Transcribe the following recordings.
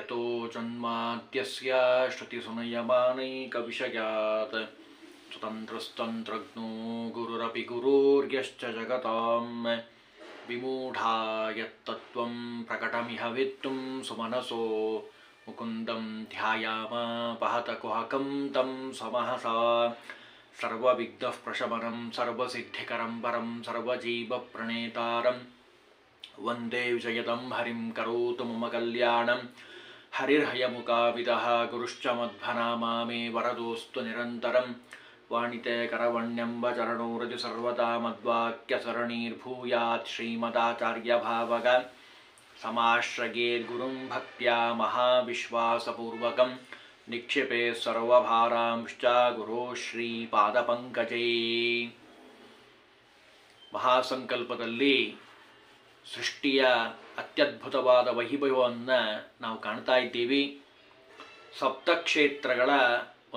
ಯತೋ ಜನ್ಮಾದ್ಯಸ್ಯ ಶ್ರುತಿಸುನಯಮಾನೈಕವಿಷಯಾತ್ ಸ್ವತಂತ್ರಸ್ತಂತ್ರಜ್ಞೋ ಗುರುರಪಿ ಗುರುರ್ಯಶ್ಚ ಜಗತಾಂ ವಿಮೂಢಾ ಯತ್ತತ್ವಂ ಪ್ರಕಟಮಿಹ ವೇತ್ತುಂ ಸುಮನಸೋ ಮುಕುಂದಂ ಧ್ಯಾಯಾಮ ಪಹತ ಕುಹಕಂ ತಂ ಸಮಹಸಾ ಸರ್ವವಿಘ್ನಃ ಪ್ರಶಮನಂ ಸರ್ವಸಿದ್ಧಿಕರಂ ಪರಂ ಸರ್ವಜೀವಪ್ರಣೇತಾರಂ ವಂದೇ ವಿಜಯದಂ ಹರಿಂ ಕರೋತು ಮಮ ಕಲ್ಯಾಣಂ ಹರಿರ್ಹಯಮುಖಾವಿದಃ ಗುರುಶ್ಚ ಮಧ್ವನಾಮಾ ಮೇ ವರದೋಸ್ತು ನಿರಂತರಂ ವಾಣಿತೆ ಕರವಣ್ಯಂಬ ಚರಣೋರಜು ಸರ್ವದಾ ಮದ್ವಾಕ್ಯಸರಣೀರ್ಭೂಯಾತ್ ಶ್ರೀಮದಾಚಾರ್ಯಭಾವಗ ಸಮಾಶ್ರಯೇದ್ಗುರುಂ ಭಕ್ತ್ಯಾ ಮಹಾವಿಶ್ವಾಸಪೂರ್ವಕಂ ನಿಕ್ಷಿಪೇ ಸರ್ವಭಾರಾಂಶ್ಚ ಗುರೋ ಶ್ರೀಪಾದಪಂಕಜೇ. ಮಹಾಸಂಕಲ್ಪದಲ್ಲಿ ಸೃಷ್ಟಿಯ ಅತ್ಯದ್ಭುತವಾದ ವೈಭವವನ್ನು ನಾವು ಕಾಣ್ತಾ ಇದ್ದೀವಿ. ಸಪ್ತಕ್ಷೇತ್ರಗಳ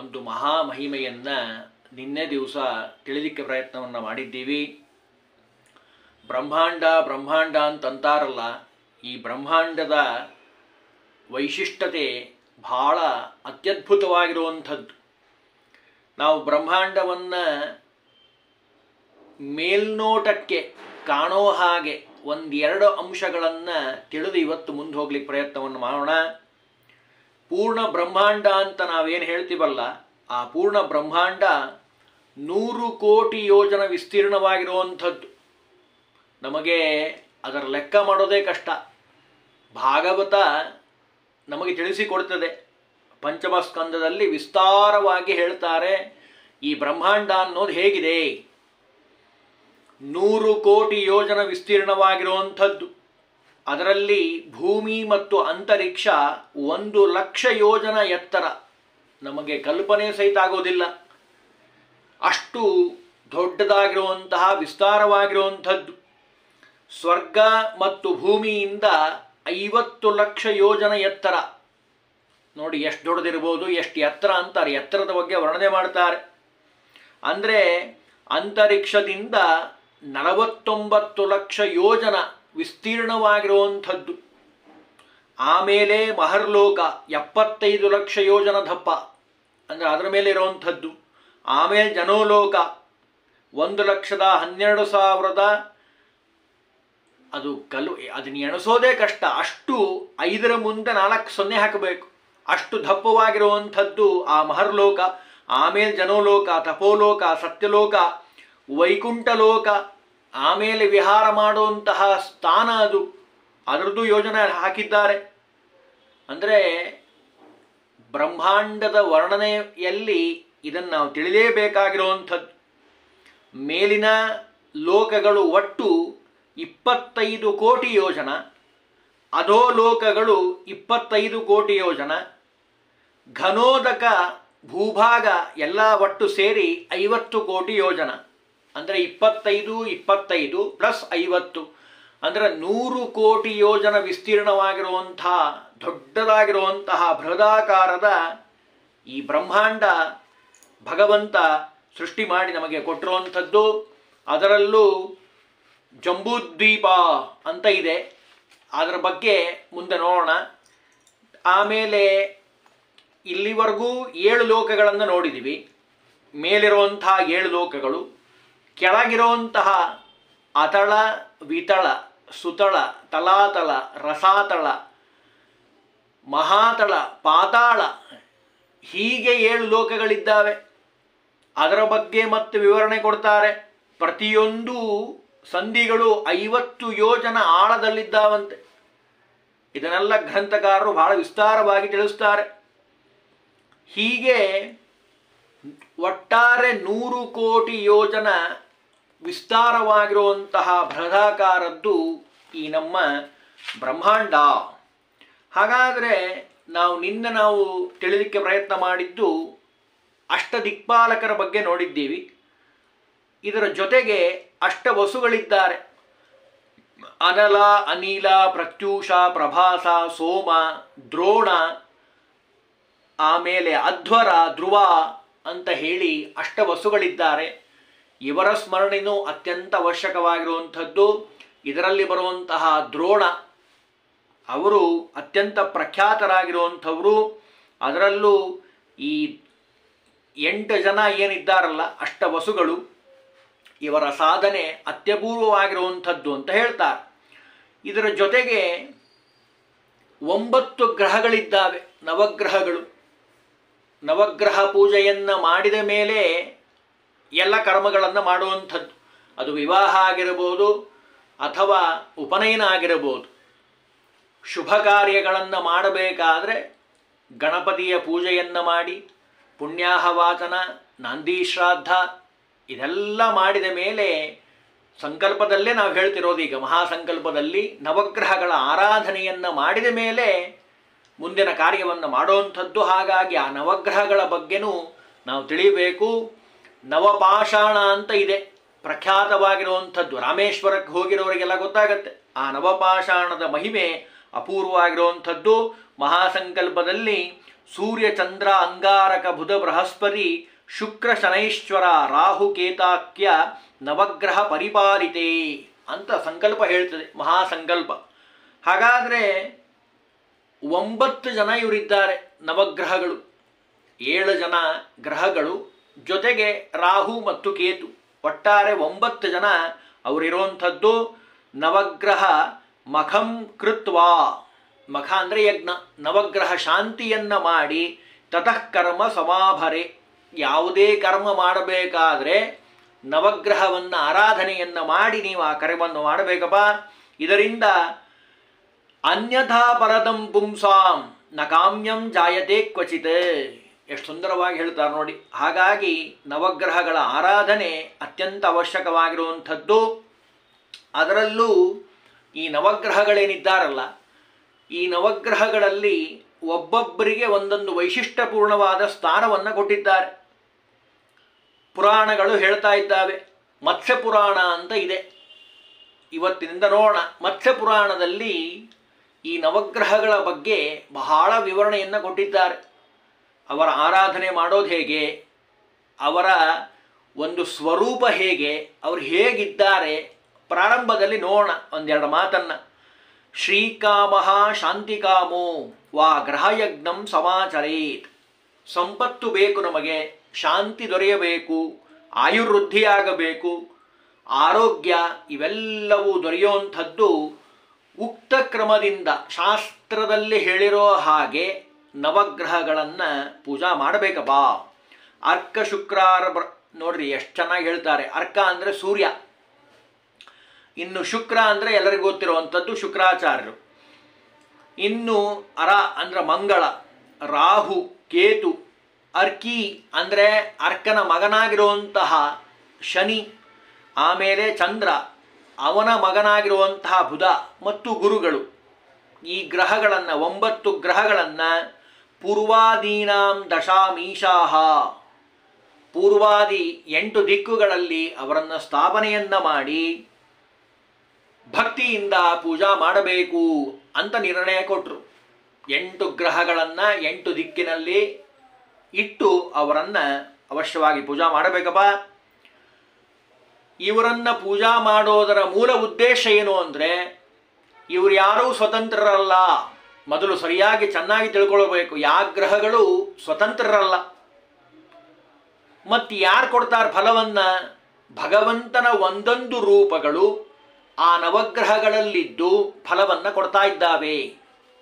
ಒಂದು ಮಹಾಮಹಿಮೆಯನ್ನು ನಿನ್ನೆ ದಿವಸ ತಿಳಿಲಿಕ್ಕೆ ಪ್ರಯತ್ನವನ್ನು ಮಾಡಿದ್ದೀವಿ. ಬ್ರಹ್ಮಾಂಡ ಬ್ರಹ್ಮಾಂಡ ಅಂತಂತಾರಲ್ಲ, ಈ ಬ್ರಹ್ಮಾಂಡದ ವೈಶಿಷ್ಟ್ಯತೆ ಬಹಳ ಅತ್ಯದ್ಭುತವಾಗಿರುವಂಥದ್ದು. ನಾವು ಬ್ರಹ್ಮಾಂಡವನ್ನು ಮೇಲ್ನೋಟಕ್ಕೆ ಕಾಣೋ ಹಾಗೆ ಒಂದೆರಡು ಅಂಶಗಳನ್ನು ತಿಳಿದು ಇವತ್ತು ಮುಂದೆ ಹೋಗ್ಲಿಕ್ಕೆ ಪ್ರಯತ್ನವನ್ನು ಮಾಡೋಣ. ಪೂರ್ಣ ಬ್ರಹ್ಮಾಂಡ ಅಂತ ನಾವೇನು ಹೇಳ್ತೀವಲ್ಲ, ಆ ಪೂರ್ಣ ಬ್ರಹ್ಮಾಂಡ 100 ಕೋಟಿ ಯೋಜನ ವಿಸ್ತೀರ್ಣವಾಗಿರುವಂಥದ್ದು. ನಮಗೆ ಅದರ ಲೆಕ್ಕ ಮಾಡೋದೇ ಕಷ್ಟ. ಭಾಗವತ ನಮಗೆ ತಿಳಿಸಿಕೊಡ್ತದೆ. ಪಂಚಮ ಸ್ಕಂದದಲ್ಲಿ ವಿಸ್ತಾರವಾಗಿ ಹೇಳ್ತಾರೆ ಈ ಬ್ರಹ್ಮಾಂಡ ಅನ್ನೋದು ಹೇಗಿದೆ. 100 ಕೋಟಿ ಯೋಜನ ವಿಸ್ತೀರ್ಣವಾಗಿರುವಂಥದ್ದು. ಅದರಲ್ಲಿ ಭೂಮಿ ಮತ್ತು ಅಂತರಿಕ್ಷ 1,00,000 ಯೋಜನ ಎತ್ತರ. ನಮಗೆ ಕಲ್ಪನೆ ಸಹಿತ ಆಗೋದಿಲ್ಲ. ಅಷ್ಟು ದೊಡ್ಡದಾಗಿರುವಂತಹ ವಿಸ್ತಾರವಾಗಿರುವಂಥದ್ದು. ಸ್ವರ್ಗ ಮತ್ತು ಭೂಮಿಯಿಂದ 50 ಲಕ್ಷ ಯೋಜನ ಎತ್ತರ. ನೋಡಿ ಎಷ್ಟು ದೊಡ್ಡದಿರ್ಬೋದು, ಎಷ್ಟು ಎತ್ತರ ಅಂತಾರೆ. ಎತ್ತರದ ಬಗ್ಗೆ ವರ್ಣನೆ ಮಾಡ್ತಾರೆ. ಅಂದರೆ ಅಂತರಿಕ್ಷದಿಂದ 49 ಲಕ್ಷ ಯೋಜನ ವಿಸ್ತೀರ್ಣವಾಗಿರುವಂಥದ್ದು. ಆಮೇಲೆ ಮಹರ್ಲೋಕ 75 ಲಕ್ಷ ಯೋಜನ ದಪ್ಪ, ಅಂದರೆ ಅದರ ಮೇಲೆ ಇರುವಂಥದ್ದು. ಆಮೇಲೆ ಜನೋಲೋಕ 1,12,000. ಅದನ್ನು ಎಣಿಸೋದೇ ಕಷ್ಟ. ಅಷ್ಟು 5ರ ಮುಂದೆ 4 ಸೊನ್ನೆ ಹಾಕಬೇಕು. ಅಷ್ಟು ದಪ್ಪವಾಗಿರುವಂಥದ್ದು ಆ ಮಹರ್ಲೋಕ. ಆಮೇಲೆ ಜನೋಲೋಕ, ತಪೋಲೋಕ, ಸತ್ಯಲೋಕ, ವೈಕುಂಠಲೋಕ, ಆಮೇಲೆ ವಿಹಾರ ಮಾಡುವಂತಹ ಸ್ಥಾನ ಅದು. ಅದರದ್ದು ಯೋಜನೆ ಹಾಕಿದ್ದಾರೆ. ಅಂದರೆ ಬ್ರಹ್ಮಾಂಡದ ವರ್ಣನೆಯಲ್ಲಿ ಇದನ್ನು ನಾವು ತಿಳಿಯಲೇಬೇಕಾಗಿರುವಂಥದ್ದು. ಮೇಲಿನ ಲೋಕಗಳು ಒಟ್ಟು 25 ಕೋಟಿ ಯೋಜನ, ಅಧೋಲೋಕಗಳು 25 ಕೋಟಿ ಯೋಜನ, ಘನೋದಕ ಭೂಭಾಗ ಎಲ್ಲ ಒಟ್ಟು ಸೇರಿ 50 ಕೋಟಿ ಯೋಜನ. ಅಂದರೆ 25 25 ಪ್ಲಸ್ 50 ಅಂದರೆ 100 ಕೋಟಿ ಯೋಜನ ವಿಸ್ತೀರ್ಣವಾಗಿರುವಂಥ ದೊಡ್ಡದಾಗಿರುವಂತಹ ಬೃಹದಾಕಾರದ ಈ ಬ್ರಹ್ಮಾಂಡ ಭಗವಂತ ಸೃಷ್ಟಿ ಮಾಡಿ ನಮಗೆ ಕೊಟ್ಟಿರುವಂಥದ್ದು. ಅದರಲ್ಲೂ ಜಂಬೂದ್ವೀಪ ಅಂತ ಇದೆ. ಅದರ ಬಗ್ಗೆ ಮುಂದೆ ನೋಡೋಣ. ಆಮೇಲೆ ಇಲ್ಲಿವರೆಗೂ 7 ಲೋಕಗಳನ್ನು ನೋಡಿದ್ದೀವಿ. ಮೇಲಿರುವಂತಹ 7 ಲೋಕಗಳು, ಕೆಳಗಿರುವಂತಹ ಅತಳ, ವಿತಳ, ಸುತಳ, ತಲಾತಳ, ರಸಾತಳ, ಮಹಾತಳ, ಪಾತಾಳ, ಹೀಗೆ 7 ಲೋಕಗಳಿದ್ದಾವೆ. ಅದರ ಬಗ್ಗೆ ಮತ್ತೆ ವಿವರಣೆ ಕೊಡ್ತಾರೆ. ಪ್ರತಿಯೊಂದು ಸಂಧಿಗಳು 50 ಯೋಜನ ಆಳದಲ್ಲಿದ್ದಾವಂತೆ. ಇದನ್ನೆಲ್ಲ ಗ್ರಂಥಕಾರರು ಬಹಳ ವಿಸ್ತಾರವಾಗಿ ತಿಳಿಸ್ತಾರೆ. ಹೀಗೆ ಒಟ್ಟಾರೆ 100 ಕೋಟಿ ಯೋಜನ ವಿಸ್ತಾರವಾಗಿರುವಂತಹ ಬೃಹದಾಕಾರದ್ದು ಈ ನಮ್ಮ ಬ್ರಹ್ಮಾಂಡ. ಹಾಗಾದರೆ ನಿನ್ನೆ ನಾವು ತಿಳಿಲಿಕ್ಕೆ ಪ್ರಯತ್ನ ಮಾಡಿದ್ದು ಅಷ್ಟದಿಕ್ಪಾಲಕರ ಬಗ್ಗೆ ನೋಡಿದ್ದೀವಿ. ಇದರ ಜೊತೆಗೆ ಅಷ್ಟವಸುಗಳಿದ್ದಾರೆ. ಅನಲ, ಅನಿಲ, ಪ್ರತ್ಯೂಷ, ಪ್ರಭಾಸ, ಸೋಮ, ದ್ರೋಣ, ಆಮೇಲೆ ಅಧ್ವರ, ಧ್ರುವ ಅಂತ ಹೇಳಿ ಅಷ್ಟವಸುಗಳಿದ್ದಾರೆ. ಇವರ ಸ್ಮರಣೆಯೂ ಅತ್ಯಂತ ಅವಶ್ಯಕವಾಗಿರುವಂಥದ್ದು. ಇದರಲ್ಲಿ ಬರುವಂತಹ ದ್ರೋಣ ಅವರು ಅತ್ಯಂತ ಪ್ರಖ್ಯಾತರಾಗಿರುವಂಥವರು. ಅದರಲ್ಲೂ ಈ 8 ಜನ ಏನಿದ್ದಾರಲ್ಲ ಅಷ್ಟವಸುಗಳು, ಇವರ ಸಾಧನೆ ಅತ್ಯಪೂರ್ವವಾಗಿರುವಂಥದ್ದು ಅಂತ ಹೇಳ್ತಾರೆ. ಇದರ ಜೊತೆಗೆ 9 ಗ್ರಹಗಳಿದ್ದಾವೆ, ನವಗ್ರಹಗಳು. ನವಗ್ರಹ ಪೂಜೆಯನ್ನು ಮಾಡಿದ ಮೇಲೆ ಎಲ್ಲ ಕರ್ಮಗಳನ್ನು ಮಾಡುವಂಥದ್ದು. ಅದು ವಿವಾಹ ಆಗಿರಬಹುದು ಅಥವಾ ಉಪನಯನ ಆಗಿರಬಹುದು. ಶುಭ ಕಾರ್ಯಗಳನ್ನು ಮಾಡಬೇಕಾದ್ರೆ ಗಣಪತಿಯ ಪೂಜೆಯನ್ನು ಮಾಡಿ, ಪುಣ್ಯಾಹವಾಚನ, ನಂದೀಶ್ರಾದ್ದ ಇದೆಲ್ಲ ಮಾಡಿದ ಮೇಲೆ ಸಂಕಲ್ಪದಲ್ಲೇ ನಾವು ಹೇಳ್ತಿರೋದು, ಈಗ ಮಹಾಸಂಕಲ್ಪದಲ್ಲಿ ನವಗ್ರಹಗಳ ಆರಾಧನೆಯನ್ನು ಮಾಡಿದ ಮೇಲೆ ಮುಂದಿನ ಕಾರ್ಯವನ್ನು ಮಾಡುವಂಥದ್ದು. ಹಾಗಾಗಿ ಆ ನವಗ್ರಹಗಳ ಬಗ್ಗೆನೂ ನಾವು ತಿಳಿಯಬೇಕು. ನವಪಾಷಾಣ ಅಂತ ಇದೆ, ಪ್ರಖ್ಯಾತವಾಗಿರುವಂಥದ್ದು. ರಾಮೇಶ್ವರಕ್ಕೆ ಹೋಗಿರೋರಿಗೆಲ್ಲ ಗೊತ್ತಾಗತ್ತೆ ಆ ನವಪಾಷಾಣದ ಮಹಿಮೆ ಅಪೂರ್ವವಾಗಿರುವಂಥದ್ದು. ಮಹಾಸಂಕಲ್ಪದಲ್ಲಿ ಸೂರ್ಯ, ಚಂದ್ರ, ಅಂಗಾರಕ, ಬುಧ, ಬೃಹಸ್ಪತಿ, ಶುಕ್ರ, ಶನೈಶ್ವರ, ರಾಹು, ಕೇತಾಕ್ಯ ನವಗ್ರಹ ಪರಿಪಾಲಿತೆ ಅಂತ ಸಂಕಲ್ಪ ಹೇಳ್ತದೆ, ಮಹಾಸಂಕಲ್ಪ. ಹಾಗಾದರೆ 9 ಜನ ಇವರಿದ್ದಾರೆ ನವಗ್ರಹಗಳು, 7 ಜನ ಗ್ರಹಗಳು, ಜೊತೆಗೆ ರಾಹು ಮತ್ತು ಕೇತು, ಒಟ್ಟಾರೆ 9 ಜನ ಅವರಿರುವಂಥದ್ದು. ನವಗ್ರಹ ಮಖಂ ಕೃತ್ವಾ, ಮಖ ಅಂದರೆ ಯಜ್ಞ, ನವಗ್ರಹ ಶಾಂತಿಯನ್ನು ಮಾಡಿ, ತತಃ ಕರ್ಮ ಸಮಾಭರೆ, ಯಾವುದೇ ಕರ್ಮ ಮಾಡಬೇಕಾದ್ರೆ ನವಗ್ರಹವನ್ನು ಆರಾಧನೆಯನ್ನು ಮಾಡಿ ನೀವು ಆ ಕರ್ಮವನ್ನು ಮಾಡಬೇಕಪ್ಪ. ಇದರಿಂದ ಅನ್ಯಥಾ ಪರದಂ ಪುಂಸಾಂ ನ ಕಾಮ್ಯಂ ಜಾಯತೆ ಕ್ವಚಿತ್, ಎಷ್ಟು ಸುಂದರವಾಗಿ ಹೇಳ್ತಾರೆ ನೋಡಿ. ಹಾಗಾಗಿ ನವಗ್ರಹಗಳ ಆರಾಧನೆ ಅತ್ಯಂತ ಅವಶ್ಯಕವಾಗಿರುವಂಥದ್ದು. ಅದರಲ್ಲೂ ಈ ನವಗ್ರಹಗಳೇನಿದ್ದಾರಲ್ಲ, ಈ ನವಗ್ರಹಗಳಲ್ಲಿ ಒಬ್ಬೊಬ್ಬರಿಗೆ ಒಂದೊಂದು ವೈಶಿಷ್ಟ್ಯಪೂರ್ಣವಾದ ಸ್ಥಾನವನ್ನು ಕೊಟ್ಟಿದ್ದಾರೆ. ಪುರಾಣಗಳು ಹೇಳ್ತಾ ಇದ್ದಾವೆ. ಮತ್ಸ್ಯ ಪುರಾಣ ಅಂತ ಇದೆ, ಇವತ್ತಿನಿಂದ ನೋಡೋಣ. ಮತ್ಸ್ಯ ಪುರಾಣದಲ್ಲಿ ಈ ನವಗ್ರಹಗಳ ಬಗ್ಗೆ ಬಹಳ ವಿವರಣೆಯನ್ನು ಕೊಟ್ಟಿದ್ದಾರೆ. ಅವರ ಆರಾಧನೆ ಮಾಡೋದು ಹೇಗೆ, ಅವರ ಒಂದು ಸ್ವರೂಪ ಹೇಗೆ, ಅವರು ಹೇಗಿದ್ದಾರೆ, ಪ್ರಾರಂಭದಲ್ಲಿ ನೋಡೋಣ ಒಂದೆರಡು ಮಾತನ್ನು. ಶ್ರೀಕಾಮಃ ಶಾಂತಿಕಾಮೋ ವಾ ಗ್ರಹಯಜ್ಞಂ ಸಮಾಚರೇತ್. ಸಂಪತ್ತು ಬೇಕು ನಮಗೆ, ಶಾಂತಿ ದೊರೆಯಬೇಕು, ಆಯುರ್ವೃದ್ಧಿಯಾಗಬೇಕು, ಆರೋಗ್ಯ ಇವೆಲ್ಲವೂ ದೊರೆಯುವಂಥದ್ದು ಉಕ್ತ ಕ್ರಮದಿಂದ ಶಾಸ್ತ್ರದಲ್ಲಿ ಹೇಳಿರೋ ಹಾಗೆ ನವಗ್ರಹಗಳನ್ನು ಪೂಜಾ ಮಾಡಬೇಕಪ್ಪ. ಅರ್ಕ ಶುಕ್ರಾರ ನೋಡ್ರಿ ಎಷ್ಟು ಚೆನ್ನಾಗಿ ಹೇಳ್ತಾರೆ. ಅರ್ಕ ಅಂದರೆ ಸೂರ್ಯ, ಇನ್ನು ಶುಕ್ರ ಅಂದರೆ ಎಲ್ಲರಿಗೂ ಗೊತ್ತಿರುವಂಥದ್ದು ಶುಕ್ರಾಚಾರ್ಯರು, ಇನ್ನು ಅರ ಅಂದರೆ ಮಂಗಳ, ರಾಹು, ಕೇತು, ಅರ್ಕಿ ಅಂದರೆ ಅರ್ಕನ ಮಗನಾಗಿರುವಂತಹ ಶನಿ, ಆಮೇಲೆ ಚಂದ್ರ, ಅವನ ಮಗನಾಗಿರುವಂತಹ ಬುಧ ಮತ್ತು ಗುರುಗಳು. ಈ ಗ್ರಹಗಳನ್ನು 9 ಗ್ರಹಗಳನ್ನು ಪೂರ್ವಾದೀನಾಂ ದಶಾಮೀಶಾಹ, ಪೂರ್ವಾದಿ 8 ದಿಕ್ಕುಗಳಲ್ಲಿ ಅವರನ್ನು ಸ್ಥಾಪನೆಯನ್ನು ಮಾಡಿ ಭಕ್ತಿಯಿಂದ ಪೂಜಾ ಮಾಡಬೇಕು ಅಂತ ನಿರ್ಣಯ ಕೊಟ್ಟರು. 8 ಗ್ರಹಗಳನ್ನು 8 ದಿಕ್ಕಿನಲ್ಲಿ ಇಟ್ಟು ಅವರನ್ನು ಅವಶ್ಯವಾಗಿ ಪೂಜಾ ಮಾಡಬೇಕಪ್ಪ. ಇವರನ್ನು ಪೂಜಾ ಮಾಡೋದರ ಮೂಲ ಉದ್ದೇಶ ಏನು ಅಂದರೆ, ಇವರು ಯಾರೂ ಸ್ವತಂತ್ರರಲ್ಲ. ಮೊದಲು ಸರಿಯಾಗಿ ಚೆನ್ನಾಗಿ ತಿಳ್ಕೊಳ್ಬೇಕು, ಯಾವ ಗ್ರಹಗಳು ಸ್ವತಂತ್ರರಲ್ಲ. ಮತ್ತು ಯಾರು ಕೊಡ್ತಾರೆ ಫಲವನ್ನು? ಭಗವಂತನ ಒಂದೊಂದು ರೂಪಗಳು ಆ ನವಗ್ರಹಗಳಲ್ಲಿದ್ದು ಫಲವನ್ನು ಕೊಡ್ತಾ ಇದ್ದಾವೆ.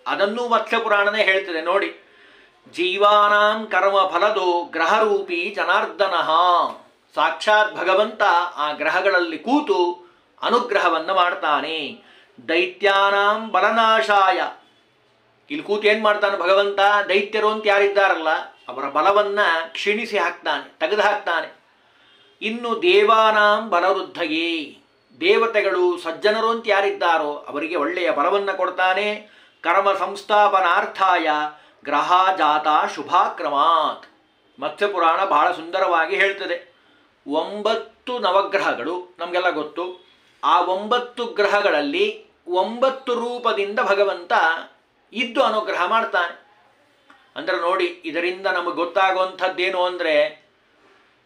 ಅದನ್ನೂ ಮತ್ಸ್ಯ ಪುರಾಣನೇ ಹೇಳ್ತದೆ ನೋಡಿ. ಜೀವಾನಾಂ ಕರ್ಮ ಫಲದೋ ಗ್ರಹರೂಪಿ ಜನಾರ್ದನಃ. ಸಾಕ್ಷಾತ್ ಭಗವಂತ ಆ ಗ್ರಹಗಳಲ್ಲಿ ಕೂತು ಅನುಗ್ರಹವನ್ನು ಮಾಡ್ತಾನೆ. ದೈತ್ಯಾನಾಂ ಬಲನಾಶಾಯ, ಇಲ್ಲಿ ಕೂತು ಏನು ಮಾಡ್ತಾನೆ ಭಗವಂತ? ದೈತ್ಯರು ಅಂತ ಯಾರಿದ್ದಾರಲ್ಲ ಅವರ ಬಲವನ್ನು ಕ್ಷೀಣಿಸಿ ಹಾಕ್ತಾನೆ, ತೆಗೆದು ಹಾಕ್ತಾನೆ. ಇನ್ನು ದೇವಾನಾಂ ಬಲವೃದ್ಧಯೇ, ದೇವತೆಗಳು ಸಜ್ಜನರು ಅಂತ ಯಾರಿದ್ದಾರೋ ಅವರಿಗೆ ಒಳ್ಳೆಯ ಬಲವನ್ನು ಕೊಡ್ತಾನೆ. ಕರ್ಮ ಸಂಸ್ಥಾಪನಾರ್ಥಾಯ ಗ್ರಹ ಜಾತ ಶುಭಾಕ್ರಮಾತ್. ಮತ್ಸ್ಯಪುರಾಣ ಬಹಳ ಸುಂದರವಾಗಿ ಹೇಳ್ತದೆ. 9 ನವಗ್ರಹಗಳು ನಮಗೆಲ್ಲ ಗೊತ್ತು. ಆ 9 ಗ್ರಹಗಳಲ್ಲಿ 9 ರೂಪದಿಂದ ಭಗವಂತ ಇದ್ದು ಅನುಗ್ರಹ ಮಾಡ್ತಾನೆ. ಅಂದರೆ ನೋಡಿ, ಇದರಿಂದ ನಮಗೆ ಗೊತ್ತಾಗುವಂಥದ್ದೇನು ಅಂದರೆ,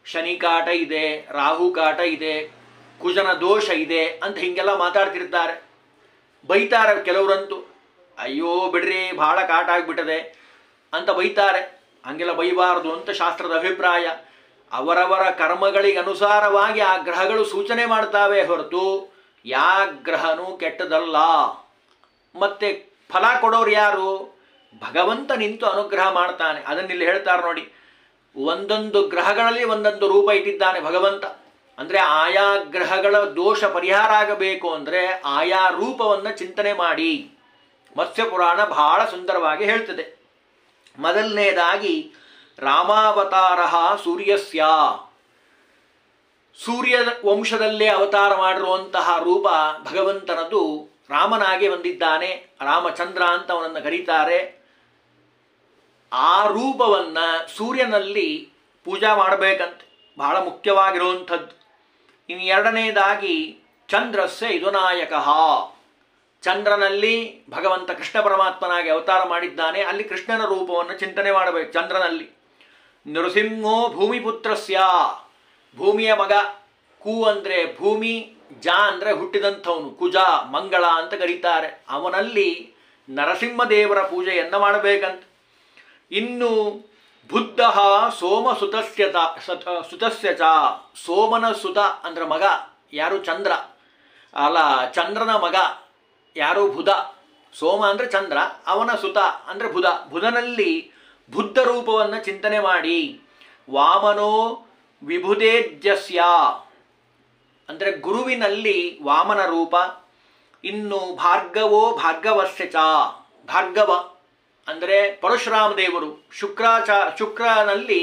ಶನಿ ಕಾಟ ಇದೆ, ರಾಹು ಕಾಟ ಇದೆ, ಕುಜನ ದೋಷ ಇದೆ ಅಂತ ಹೀಗೆಲ್ಲ ಮಾತಾಡ್ತಿರ್ತಾರೆ, ಬೈತಾರೆ ಕೆಲವರಂತೂ. ಅಯ್ಯೋ ಬಿಡ್ರಿ ಭಾಳ ಕಾಟ ಆಗಿಬಿಟ್ಟದೆ ಅಂತ ಬೈತಾರೆ. ಹಂಗೆಲ್ಲ ಬೈಬಾರದು ಅಂತ ಶಾಸ್ತ್ರದ ಅಭಿಪ್ರಾಯ. ಅವರವರ ಕರ್ಮಗಳಿಗೆ ಅನುಸಾರವಾಗಿ ಆ ಗ್ರಹಗಳು ಸೂಚನೆ ಮಾಡ್ತಾವೆ ಹೊರತು ಯಾ ಗ್ರಹನೂ ಕೆಟ್ಟದಲ್ಲ. ಮತ್ತೆ ಫಲ ಕೊಡೋರು ಯಾರು? ಭಗವಂತ ನಿಂತು ಅನುಗ್ರಹ ಮಾಡ್ತಾನೆ. ಅದನ್ನಿಲ್ಲಿ ಹೇಳ್ತಾರೆ ನೋಡಿ, ಒಂದೊಂದು ಗ್ರಹಗಳಲ್ಲಿ ಒಂದೊಂದು ರೂಪ ಇಟ್ಟಿದ್ದಾನೆ ಭಗವಂತ. ಅಂದರೆ ಆಯಾ ಗ್ರಹಗಳ ದೋಷ ಪರಿಹಾರ ಆಗಬೇಕು ಅಂದರೆ ಆಯಾ ರೂಪವನ್ನು ಚಿಂತನೆ ಮಾಡಿ. ಮತ್ಸ್ಯ ಪುರಾಣ ಬಹಳ ಸುಂದರವಾಗಿ ಹೇಳ್ತದೆ. ಮೊದಲನೇದಾಗಿ ರಾಮಾವತಾರ ಸೂರ್ಯಸ್ಯ, ಸೂರ್ಯ ವಂಶದಲ್ಲೇ ಅವತಾರ ಮಾಡಿರುವಂತಹ ರೂಪ ಭಗವಂತನದು. ರಾಮನಾಗಿ ಬಂದಿದ್ದಾನೆ, ರಾಮಚಂದ್ರ ಅಂತ ಅವನನ್ನು ಕರೀತಾರೆ. ಆ ರೂಪವನ್ನು ಸೂರ್ಯನಲ್ಲಿ ಪೂಜಾ ಮಾಡಬೇಕಂತೆ, ಬಹಳ ಮುಖ್ಯವಾಗಿರುವಂಥದ್ದು. ಇನ್ನು ಎರಡನೇದಾಗಿ ಚಂದ್ರಸ್ಯ ಇದುನಾಯಕ, ಚಂದ್ರನಲ್ಲಿ ಭಗವಂತ ಕೃಷ್ಣ ಪರಮಾತ್ಮನಾಗಿ ಅವತಾರ ಮಾಡಿದ್ದಾನೆ, ಅಲ್ಲಿ ಕೃಷ್ಣನ ರೂಪವನ್ನು ಚಿಂತನೆ ಮಾಡಬೇಕು ಚಂದ್ರನಲ್ಲಿ. ನೃಸಿಂಹೋ ಭೂಮಿಪುತ್ರಸ್ಯ, ಭೂಮಿಯ ಮಗ. ಕು ಅಂದರೆ ಭೂಮಿ, ಜ ಅಂದರೆ ಹುಟ್ಟಿದಂಥವನು, ಕುಜ ಮಂಗಳ ಅಂತ ಕರೀತಾರೆ. ಅವನಲ್ಲಿ ನರಸಿಂಹದೇವರ ಪೂಜೆಯನ್ನು ಮಾಡಬೇಕಂತ. ಇನ್ನು ಬುದ್ಧ ಸುತಸ್ಯ ಚ, ಸೋಮನ ಸುತ ಅಂದರೆ ಮಗ ಯಾರು? ಚಂದ್ರ. ಅಲ್ಲ, ಚಂದ್ರನ ಮಗ ಯಾರು? ಬುಧ. ಸೋಮ ಅಂದರೆ ಚಂದ್ರ, ಅವನ ಸುತ ಅಂದರೆ ಬುಧ. ಬುಧನಲ್ಲಿ ಬುದ್ಧ ರೂಪವನ್ನು ಚಿಂತನೆ ಮಾಡಿ. ವಾಮನೋ ವಿಭುದೇಜ್ಯಸ್ಯ ಅಂದರೆ ಗುರುವಿನಲ್ಲಿ ವಾಮನ ರೂಪ. ಇನ್ನು ಭಾರ್ಗವೋ ಭಾರ್ಗವಸ್ಯ ಚ, ಭಾರ್ಗವ ಅಂದರೆ ಪರಶುರಾಮ ದೇವರು. ಶುಕ್ರನಲ್ಲಿ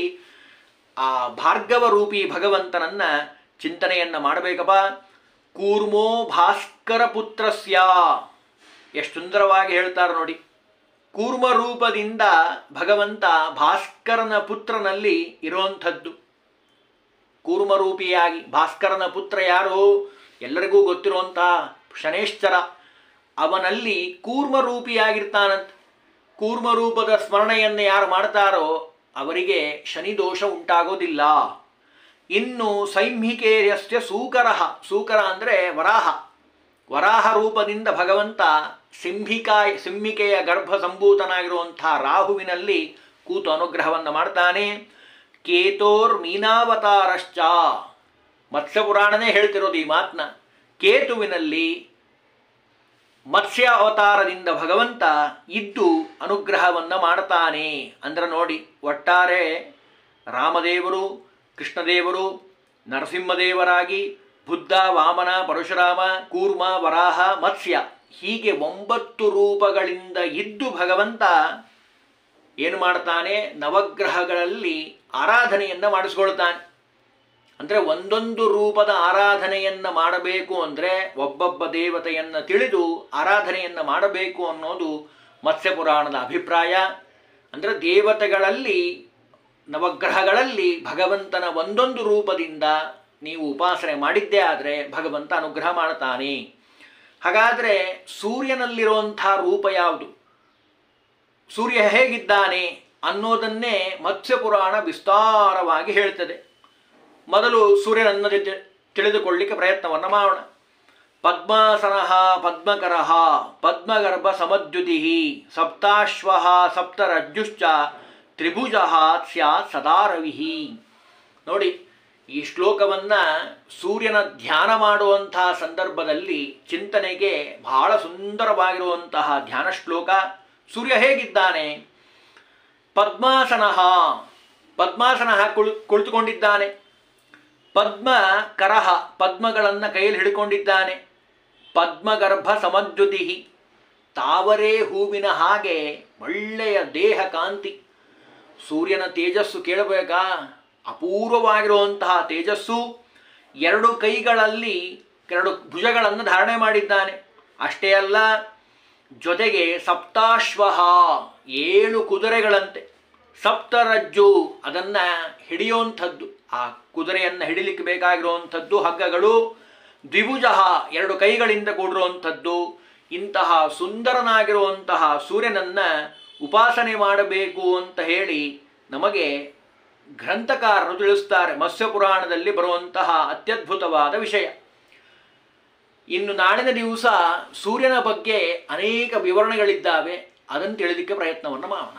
ಆ ಭಾರ್ಗವ ರೂಪಿ ಭಗವಂತನನ್ನ ಚಿಂತನೆಯನ್ನು ಮಾಡಬೇಕಪ್ಪ. ಕೂರ್ಮೋ ಭಾಸ್ಕರ ಪುತ್ರಸ್ಯ, ಎಷ್ಟು ಸುಂದರವಾಗಿ ಹೇಳ್ತಾರೆ ನೋಡಿ. ಕೂರ್ಮ ರೂಪದಿಂದ ಭಗವಂತ ಭಾಸ್ಕರನ ಪುತ್ರನಲ್ಲಿ ಇರುವಂಥದ್ದು. ಕೂರ್ಮರೂಪಿಯಾಗಿ ಭಾಸ್ಕರನ ಪುತ್ರ ಯಾರು? ಎಲ್ಲರಿಗೂ ಗೊತ್ತಿರುವಂಥ ಶನೇಶ್ಚರ. ಅವನಲ್ಲಿ ಕೂರ್ಮರೂಪಿಯಾಗಿರ್ತಾನಂತ. ಕೂರ್ಮರೂಪದ ಸ್ಮರಣೆಯನ್ನು ಯಾರು ಮಾಡ್ತಾರೋ ಅವರಿಗೆ ಶನಿದೋಷ ಉಂಟಾಗೋದಿಲ್ಲ. ಇನ್ನು ಸೈಂಹಿಕೇಯಸ್ಯ ಸೂಕರ, ಸೂಕರ ಅಂದರೆ ವರಾಹ. ವರಾಹ ರೂಪದಿಂದ ಭಗವಂತ ಸಿಂಹಿಕೆಯ ಗರ್ಭ ಸಂಭೂತನಾಗಿರುವಂಥ ರಾಹುವಿನಲ್ಲಿ ಕೂತು ಅನುಗ್ರಹವನ್ನು ಮಾಡ್ತಾನೆ. ಕೇತೋರ್ ಮೀನಾವತಾರಶ್ಚ, ಮತ್ಸ್ಯ ಪುರಾಣನೇ ಹೇಳ್ತಿರೋದು ಈ ಮಾತನ್ನ. ಕೇತುವಿನಲ್ಲಿ ಮತ್ಸ್ಯ ಅವತಾರದಿಂದ ಭಗವಂತ ಇದ್ದು ಅನುಗ್ರಹವನ್ನು ಮಾಡ್ತಾನೆ. ಅಂದ್ರೆ ನೋಡಿ, ಒಟ್ಟಾರೆ ರಾಮದೇವರು, ಕೃಷ್ಣದೇವರು, ನರಸಿಂಹದೇವರಾಗಿ ಬುದ್ಧ, ವಾಮನ, ಪರಶುರಾಮ, ಕೂರ್ಮ, ವರಾಹ, ಮತ್ಸ್ಯ ಹೀಗೆ 9 ರೂಪಗಳಿಂದ ಇದ್ದು ಭಗವಂತ ಏನು ಮಾಡ್ತಾನೆ? ನವಗ್ರಹಗಳಲ್ಲಿ ಆರಾಧನೆಯನ್ನು ಮಾಡಿಸ್ಕೊಳ್ತಾನೆ. ಅಂದರೆ ಒಂದೊಂದು ರೂಪದ ಆರಾಧನೆಯನ್ನು ಮಾಡಬೇಕು ಅಂದರೆ ಒಬ್ಬೊಬ್ಬ ದೇವತೆಯನ್ನು ತಿಳಿದು ಆರಾಧನೆಯನ್ನು ಮಾಡಬೇಕು ಅನ್ನೋದು ಮತ್ಸ್ಯ ಪುರಾಣದ ಅಭಿಪ್ರಾಯ. ಅಂದರೆ ದೇವತೆಗಳಲ್ಲಿ, ನವಗ್ರಹಗಳಲ್ಲಿ ಭಗವಂತನ ಒಂದೊಂದು ರೂಪದಿಂದ ನೀವು ಉಪಾಸನೆ ಮಾಡಿದ್ದೇ ಆದರೆ ಭಗವಂತ ಅನುಗ್ರಹ ಮಾಡ್ತಾನೆ. ಹಾಗಾದರೆ ಸೂರ್ಯನಲ್ಲಿರುವಂಥ ರೂಪ ಯಾವುದು? ಸೂರ್ಯ ಹೇಗಿದ್ದಾನೆ ಅನ್ನೋದನ್ನೇ ಮತ್ಸ್ಯ ಪುರಾಣ ವಿಸ್ತಾರವಾಗಿ ಹೇಳ್ತದೆ. ಮೊದಲು ಸೂರ್ಯನನ್ನು ತಿಳಿದುಕೊಳ್ಳಿಕ್ಕೆ ಪ್ರಯತ್ನವನ್ನು ಮಾಡೋಣ. ಪದ್ಮಾಸನ ಪದ್ಮಕರ ಪದ್ಮಗರ್ಭ ಸಮದ್ಯುತಿ ಸಪ್ತಾಶ್ವ ಸಪ್ತರಜ್ಜುಶ್ಚ ತ್ರಿಭುಜ ಸ್ಯಾತ್ ಸದಾರವಿ. ನೋಡಿ, ಈ ಶ್ಲೋಕವನ್ನು ಸೂರ್ಯನ ಧ್ಯಾನ ಮಾಡುವಂತಹ ಸಂದರ್ಭದಲ್ಲಿ ಚಿಂತನೆಗೆ ಬಹಳ ಸುಂದರವಾಗಿರುವಂತಹ ಧ್ಯಾನ ಶ್ಲೋಕ. ಸೂರ್ಯ ಹೇಗಿದ್ದಾನೆ? ಪದ್ಮಾಸನ, ಪದ್ಮಾಸನ ಕುಳಿತುಕೊಂಡಿದ್ದಾನೆ. ಪದ್ಮಕರ, ಪದ್ಮಗಳನ್ನು ಕೈಯಲ್ಲಿ ಹಿಡ್ಕೊಂಡಿದ್ದಾನೆ. ಪದ್ಮಗರ್ಭ ಸಮದ್ಯುತಿ, ತಾವರೆ ಹೂವಿನ ಹಾಗೆ ಒಳ್ಳೆಯ ದೇಹ ಕಾಂತಿ. ಸೂರ್ಯನ ತೇಜಸ್ಸು ಕೇಳಬೇಕಾ? ಅಪೂರ್ವವಾಗಿರುವಂತಹ ತೇಜಸ್ಸು. 2 ಕೈಗಳಲ್ಲಿ 2 ಭುಜಗಳನ್ನು ಧಾರಣೆ ಮಾಡಿದ್ದಾನೆ. ಅಷ್ಟೇ ಅಲ್ಲ, ಜೊತೆಗೆ ಸಪ್ತಾಶ್ವ, 7 ಕುದುರೆಗಳಂತೆ. ಸಪ್ತರಜ್ಜು, ಅದನ್ನು ಹಿಡಿಯುವಂಥದ್ದು, ಆ ಕುದುರೆಯನ್ನು ಹಿಡಿಲಿಕ್ಕೆ ಬೇಕಾಗಿರುವಂಥದ್ದು ಹಗ್ಗಗಳು. ದ್ವಿಭುಜ, 2 ಕೈಗಳಿಂದ ಕೂಡಿರುವಂಥದ್ದು. ಇಂತಹ ಸುಂದರನಾಗಿರುವಂತಹ ಸೂರ್ಯನನ್ನು ಉಪಾಸನೆ ಮಾಡಬೇಕು ಅಂತ ಹೇಳಿ ನಮಗೆ ಗ್ರಂಥಕಾರರು ತಿಳಿಸ್ತಾರೆ. ಮತ್ಸ್ಯ ಪುರಾಣದಲ್ಲಿ ಬರುವಂತಹ ಅತ್ಯದ್ಭುತವಾದ ವಿಷಯ. ಇನ್ನು ನಾಳಿನ ದಿವಸ ಸೂರ್ಯನ ಬಗ್ಗೆ ಅನೇಕ ವಿವರಣೆಗಳಿದ್ದಾವೆ, ಅದನ್ನು ತಿಳಿಲಿಕ್ಕೆ ಪ್ರಯತ್ನವನ್ನು ಮಾಡೋಣ.